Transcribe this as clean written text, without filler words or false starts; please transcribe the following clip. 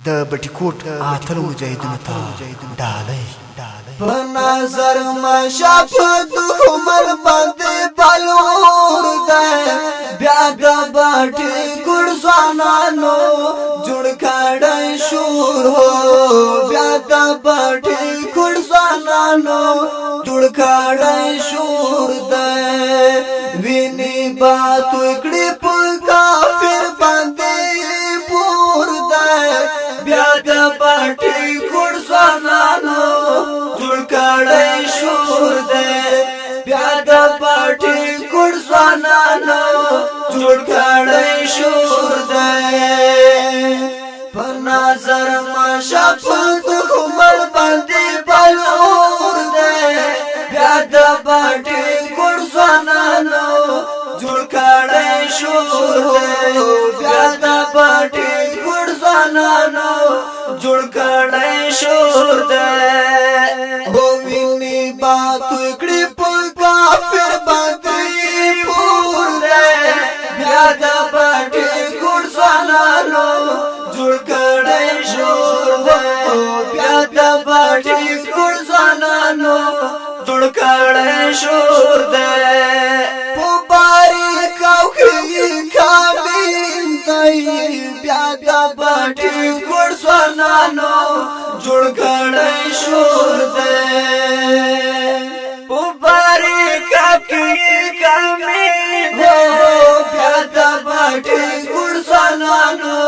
د بټیکوټ اتل مجاهدینو ته ډالۍ په نظر مشافت خمر باندې بالور ده بیا د باټي ګړ ځوانانو جوړ کړای شور هو بیا د باټي ګړ ځوانانو جوړ کړای شور ده ویني با تو کړي په کافر باندې پور ده بیا د باټي ګړ ځوانانو جوړ کړای شور ده بیا د باټي ګړ ځوانانو جوړ کړای شور ده په نظر مشافت خمر باندې بالور ده بیا د باټي ګړ ځوانانو جوړ کړای شور ده بیا د باټي ګړ ځوانانو جوړ کړای شور ده او ویني با تو کړي په کافر باندې پور ده بیا د باټي ګړ ځوانانو جوړ کړای شور ده بیا د باټي ګړ ځوانانو جوړ کړای شور ده په باري کاوخي کامین دی بیا د باټي ګړ ځوانانو جوړ کړای شور ده په باري کاوخي کامین دی بیا د باټي ګړ ځوانانو